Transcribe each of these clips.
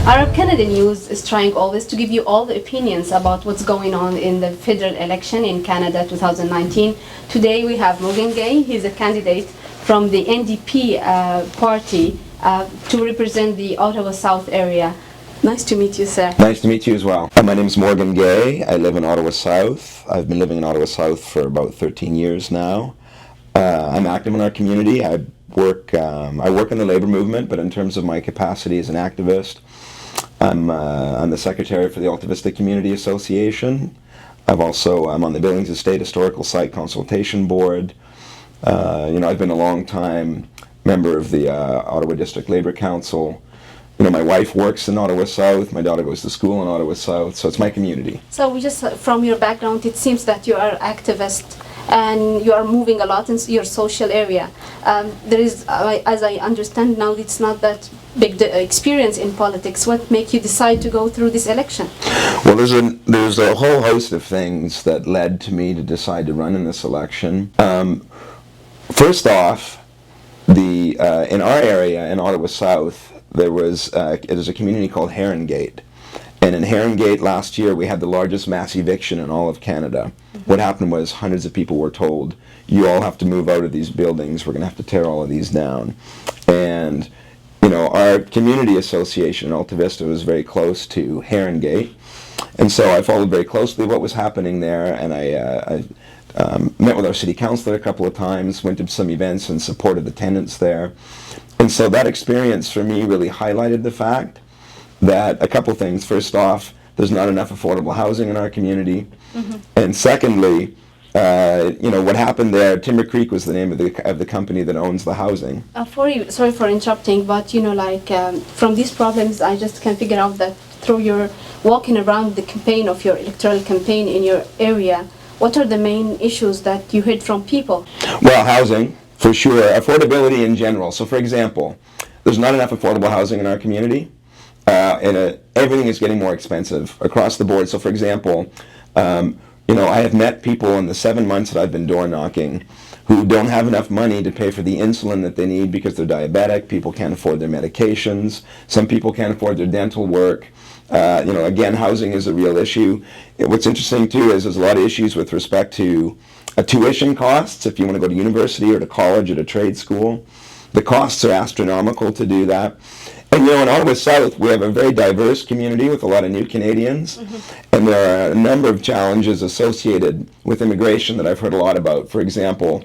Arab Canada News is trying always to give you all the opinions about what's going on in the federal election in Canada 2019. Today we have Morgan Gay. He's a candidate from the NDP party to represent the Ottawa South area. Nice to meet you, sir. Nice to meet you as well. My name is Morgan Gay. I live in Ottawa South. I've been living in Ottawa South for about 13 years now. I'm active in our community. I work in the labor movement, but in terms of my capacity as an activist, I'm the secretary for the Alta Vista Community Association. I'm on the Billings Estate Historical Site Consultation Board. I've been a long time member of the Ottawa District Labor Council. My wife works in Ottawa South. My daughter goes to school in Ottawa South, so it's my community. So from your background, it seems that you are an activist and you are moving a lot in your social area. There is, as I understand now, it's not that big experience in politics. What made you decide to go through this election? Well, there's a whole host of things that led to me to decide to run in this election. First off, in our area in Ottawa South, there's a community called Herongate. And in Herongate last year, we had the largest mass eviction in all of Canada. Mm-hmm. What happened was hundreds of people were told, you all have to move out of these buildings. We're going to have to tear all of these down. And, our community association in Alta Vista was very close to Herongate. And so I followed very closely what was happening there. And I met with our city councilor a couple of times, went to some events and supported the tenants there. And so that experience for me really highlighted the fact that a couple things. First off, there's not enough affordable housing in our community. Mm-hmm. And secondly, what happened there, Timber Creek was the name of the company that owns the housing. Sorry for interrupting, but from these problems, I just can figure out that through your walking around the campaign of your electoral campaign in your area, what are the main issues that you heard from people? Well, housing, for sure. Affordability in general. So, for example, there's not enough affordable housing in our community. Everything is getting more expensive across the board. So, for example, I have met people in the 7 months that I've been door knocking who don't have enough money to pay for the insulin that they need because they're diabetic. People can't afford their medications. Some people can't afford their dental work. Again, housing is a real issue. What's interesting, too, is there's a lot of issues with respect to tuition costs. If you want to go to university or to college or to trade school, the costs are astronomical to do that. And in Ottawa South, we have a very diverse community with a lot of new Canadians. Mm-hmm. And there are a number of challenges associated with immigration that I've heard a lot about. For example,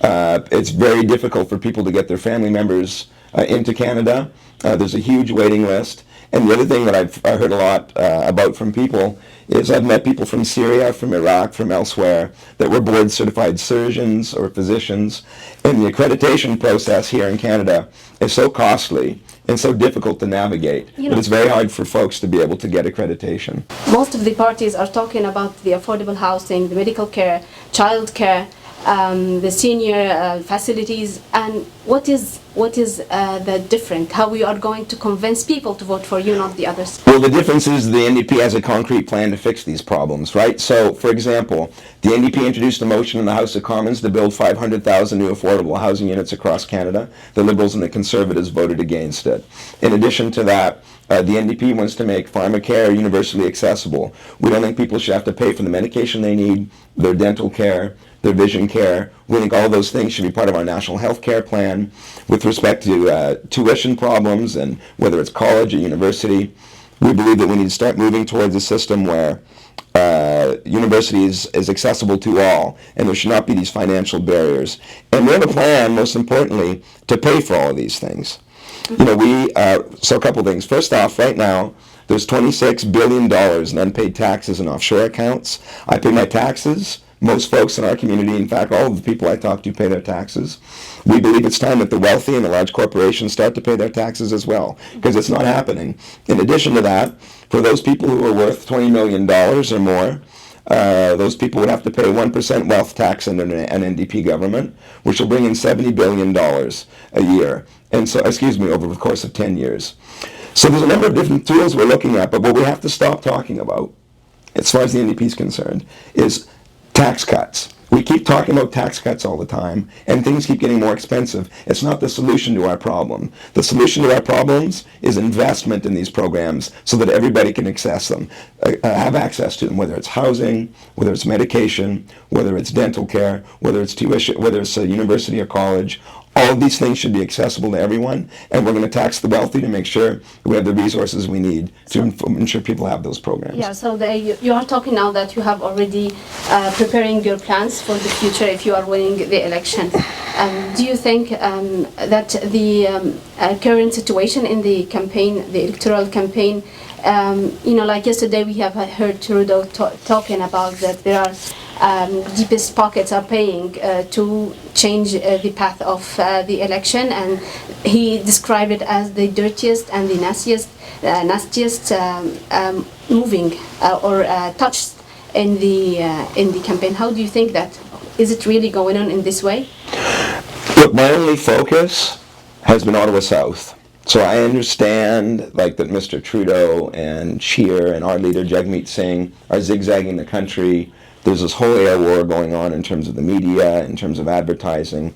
it's very difficult for people to get their family members into Canada. There's a huge waiting list. And the other thing that I've heard a lot about from people is I've met people from Syria, from Iraq, from elsewhere that were board-certified surgeons or physicians. And the accreditation process here in Canada is so costly and so difficult to navigate that it's very hard for folks to be able to get accreditation. Most of the parties are talking about the affordable housing, the medical care, child care, the senior facilities, and what is the difference? How we are going to convince people to vote for you, not the others? Well, the difference is the NDP has a concrete plan to fix these problems, right? So, for example, the NDP introduced a motion in the House of Commons to build 500,000 new affordable housing units across Canada. The Liberals and the Conservatives voted against it. In addition to that, the NDP wants to make pharmacare universally accessible. We don't think people should have to pay for the medication they need, their dental care, their vision care. We think all those things should be part of our national health care plan. With respect to tuition problems and whether it's college or university, we believe that we need to start moving towards a system where university is accessible to all, and there should not be these financial barriers. And we have a plan, most importantly, to pay for all of these things. So a couple things. First off, right now, there's $26 billion in unpaid taxes in offshore accounts. I pay my taxes. Most folks in our community, in fact, all of the people I talk to pay their taxes. We believe it's time that the wealthy and the large corporations start to pay their taxes as well, because it's not happening. In addition to that, for those people who are worth $20 million or more, those people would have to pay 1% wealth tax under an NDP government, which will bring in $70 billion a year. And so, over the course of 10 years. So there's a number of different tools we're looking at, but what we have to stop talking about, as far as the NDP is concerned, is tax cuts. We keep talking about tax cuts all the time, and things keep getting more expensive. It's not the solution to our problem. The solution to our problems is investment in these programs so that everybody can access them, have access to them, whether it's housing, whether it's medication, whether it's dental care, whether it's tuition, whether it's a university or college. All of these things should be accessible to everyone, and we're going to tax the wealthy to make sure we have the resources we need to ensure people have those programs. Yeah, so you are talking now that you have already preparing your plans for the future if you are winning the election. Do you think that the current situation in the campaign, the electoral campaign, like yesterday we have heard Trudeau talking about that there are deepest pockets are paying to change the path of the election, and he described it as the dirtiest and the nastiest moving or touched in the campaign. How do you think that? Is it really going on in this way? Look, my only focus has been Ottawa South. So I understand that Mr. Trudeau and Cheer and our leader Jagmeet Singh are zigzagging the country. There's this whole air war going on in terms of the media, in terms of advertising.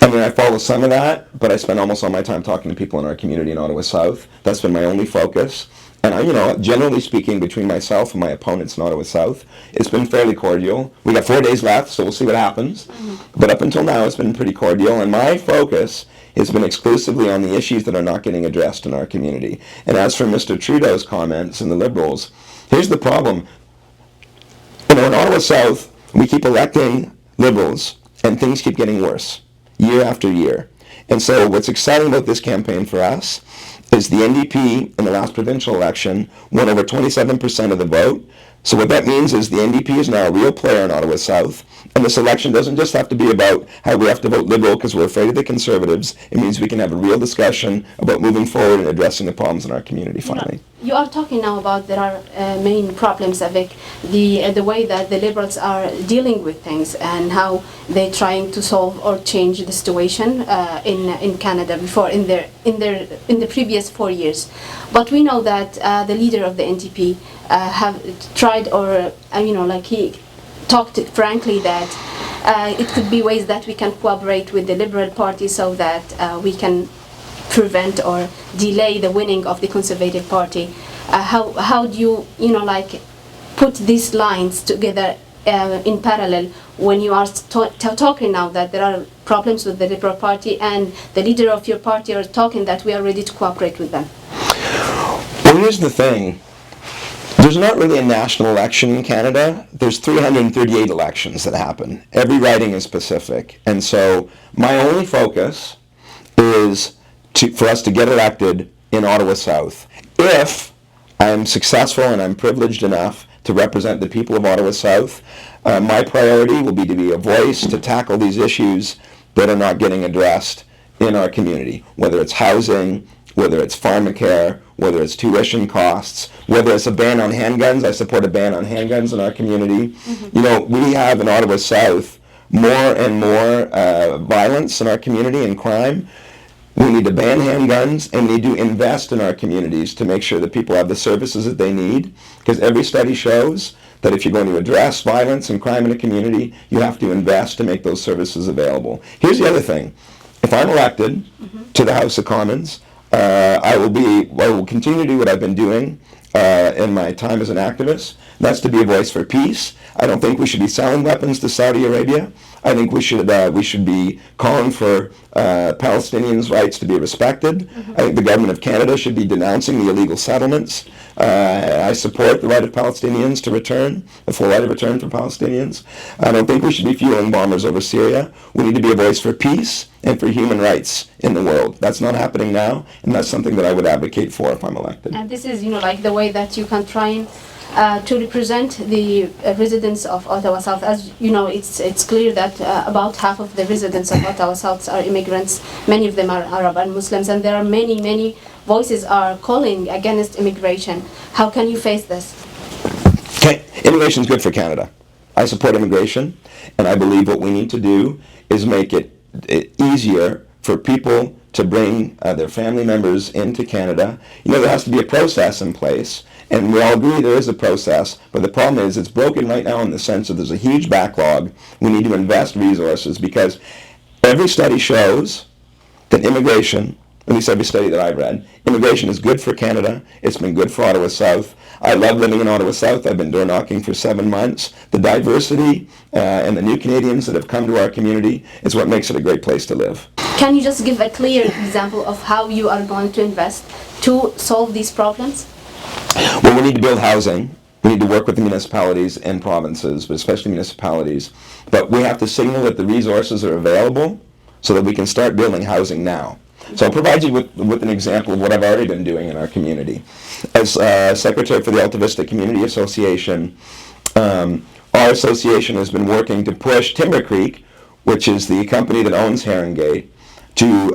I mean, I follow some of that, but I spend almost all my time talking to people in our community in Ottawa South. That's been my only focus. And generally speaking, between myself and my opponents in Ottawa South, it's been fairly cordial. We got 4 days left, so we'll see what happens. But up until now, it's been pretty cordial. And my focus has been exclusively on the issues that are not getting addressed in our community. And as for Mr. Trudeau's comments and the Liberals, here's the problem. In Ottawa South, we keep electing Liberals, and things keep getting worse, year after year. And so what's exciting about this campaign for us is the NDP in the last provincial election won over 27% of the vote. So what that means is the NDP is now a real player in Ottawa South, and this election doesn't just have to be about how we have to vote Liberal because we're afraid of the Conservatives. It means we can have a real discussion about moving forward and addressing the problems in our community finally. You are talking now about there are main problems avec the way that the Liberals are dealing with things and how they're trying to solve or change the situation in Canada before in the previous 4 years. But we know that the leader of the NDP have tried or he talked frankly that it could be ways that we can cooperate with the Liberal Party so that we can prevent or delay the winning of the Conservative Party. How do you put these lines together in parallel when you are talking now that there are problems with the Liberal Party and the leader of your party are talking that we are ready to cooperate with them? Well, here's the thing. There's not really a national election in Canada. There's 338 elections that happen. Every riding is specific. And so my only focus is for us to get elected in Ottawa South. If I'm successful and I'm privileged enough to represent the people of Ottawa South, my priority will be to be a voice to tackle these issues that are not getting addressed in our community, whether it's housing, whether it's pharmacare, whether it's tuition costs, whether it's a ban on handguns. I support a ban on handguns in our community. Mm-hmm. We have in Ottawa South more and more violence in our community and crime. We need to ban handguns, and we need to invest in our communities to make sure that people have the services that they need, because every study shows that if you're going to address violence and crime in a community, you have to invest to make those services available. Here's the other thing. If I'm elected to the House of Commons, I will continue to do what I've been doing in my time as an activist. That's to be a voice for peace. I don't think we should be selling weapons to Saudi Arabia. I think we should be calling for Palestinians' rights to be respected. I think the government of Canada should be denouncing the illegal settlements. I support the right of Palestinians to return, the full right of return for Palestinians. I don't think we should be fueling bombers over Syria. We need to be a voice for peace and for human rights in the world. That's not happening now, and that's something that I would advocate for if I'm elected. And this is, the way that you can try to represent the residents of Ottawa South. As you know, it's clear that about half of the residents of Ottawa South are immigrants. Many of them are Arab and Muslims, and there are many voices are calling against immigration. How can you face this? Okay. Immigration is good for Canada. I support immigration, and I believe what we need to do is make it easier for people to bring their family members into Canada. There has to be a process in place, And we all agree there is a process, but the problem is it's broken right now in the sense that there's a huge backlog. We need to invest resources because every study shows that immigration, at least every study that I've read, immigration is good for Canada. It's been good for Ottawa South. I love living in Ottawa South. I've been door knocking for 7 months. The diversity and the new Canadians that have come to our community is what makes it a great place to live. Can you just give a clear example of how you are going to invest to solve these problems? Well, we need to build housing. We need to work with the municipalities and provinces, but especially municipalities. But we have to signal that the resources are available so that we can start building housing now. So I'll provide you with an example of what I've already been doing in our community. As Secretary for the Alta Vista Community Association, our association has been working to push Timber Creek, which is the company that owns Herringate, to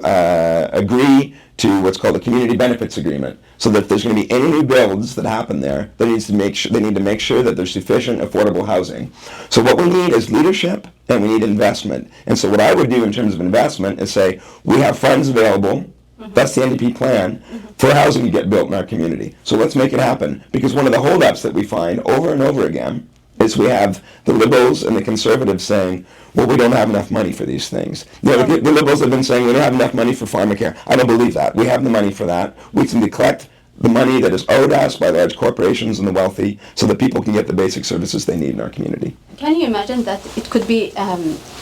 agree to what's called a community benefits agreement, so that if there's going to be any new builds that happen there, they need to make sure that there's sufficient affordable housing. So what we need is leadership and we need investment. And so what I would do in terms of investment is say, we have funds available, that's the NDP plan, for housing to get built in our community. So let's make it happen. Because one of the holdups that we find over and over again is we have the Liberals and the Conservatives saying, well, we don't have enough money for these things. You know, the Liberals have been saying we don't have enough money for pharmacare. I don't believe that. We have the money for that. We can collect the money that is owed us by large corporations and the wealthy so that people can get the basic services they need in our community. Can you imagine that it could be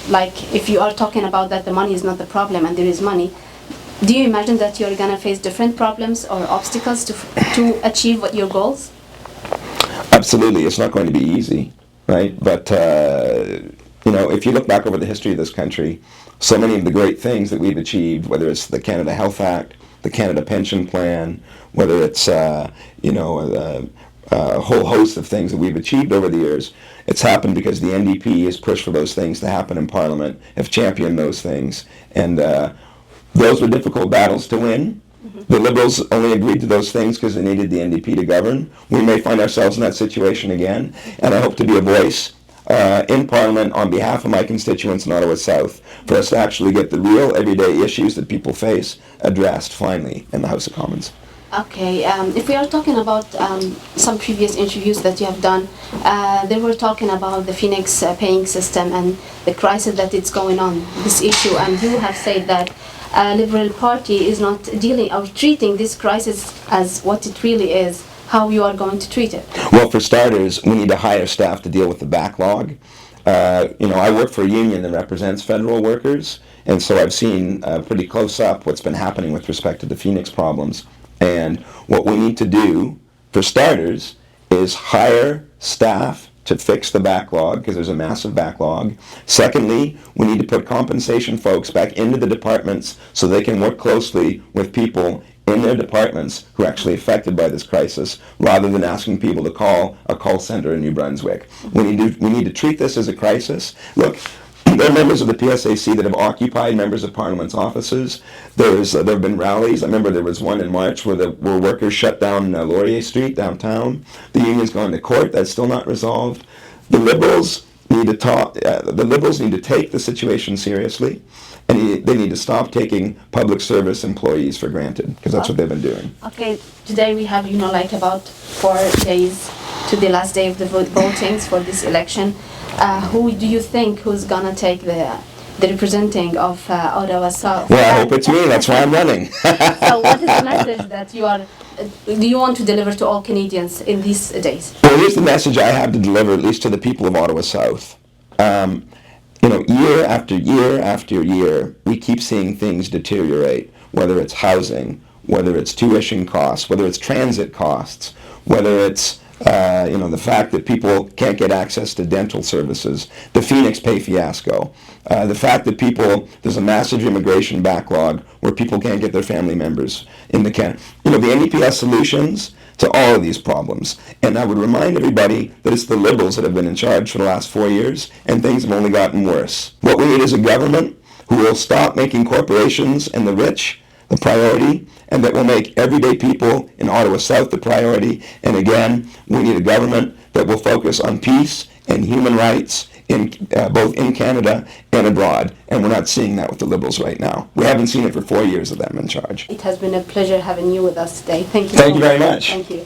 like if you are talking about that the money is not the problem and there is money, do you imagine that you're going to face different problems or obstacles to achieve your goals? Absolutely. It's not going to be easy, right? But, you know, if you look back over the history of this country, so many of the great things that we've achieved, whether it's the Canada Health Act, the Canada Pension Plan, whether it's, you know, a whole host of things that we've achieved over the years, it's happened because the NDP has pushed for those things to happen in Parliament, have championed those things. And those were difficult battles to win. The Liberals only agreed to those things because they needed the NDP to govern. We may find ourselves in that situation again, and I hope to be a voice in Parliament on behalf of my constituents in Ottawa South for us to actually get the real everyday issues that people face addressed finally in the House of Commons. Okay, if we are talking about some previous interviews that you have done, they were talking about the Phoenix paying system and the crisis that it's going on, this issue, and you have said that Liberal Party is not dealing or treating this crisis as what it really is. How you are going to treat it? Well, for starters, we need to hire staff to deal with the backlog. You know, I work for a union that represents federal workers, and so I've seen pretty close up what's been happening with respect to the Phoenix problems. And what we need to do, for starters, is hire staff to fix the backlog, because there's a massive backlog. Secondly, we need to put compensation folks back into the departments so they can work closely with people in their departments who are actually affected by this crisis, rather than asking people to call a call center in New Brunswick. We need to treat this as a crisis. Look, there are members of the PSAC that have occupied members of Parliament's offices. There have been rallies. I remember there was one in March where workers shut down Laurier Street downtown. The union's gone to court. That's still not resolved. The Liberals need to talk. The Liberals need to take the situation seriously, and they need to stop taking public service employees for granted, because that's what they've been doing. Okay, today we have, you know, like about 4 days to the last day of the votings for this election. Who do you think who's gonna take the representing of Ottawa South? Well, I hope it's me. That's why I'm running. So what is the message that do you want to deliver to all Canadians in these days? Well, here's the message I have to deliver, at least to the people of Ottawa South. You know, year after year after year, we keep seeing things deteriorate, whether it's housing, whether it's tuition costs, whether it's transit costs, whether it's you know, the fact that people can't get access to dental services, the Phoenix Pay fiasco, the fact that there's a massive immigration backlog where people can't get their family members into Canada. You know, the NDP has solutions to all of these problems. And I would remind everybody that it's the Liberals that have been in charge for the last 4 years, and things have only gotten worse. What we need is a government who will stop making corporations and the rich the priority, and that will make everyday people in Ottawa South the priority. And again, we need a government that will focus on peace and human rights both in Canada and abroad. And we're not seeing that with the Liberals right now. We haven't seen it for 4 years of them in charge. It has been a pleasure having you with us today. Thank you. Thank you very much. Thank you.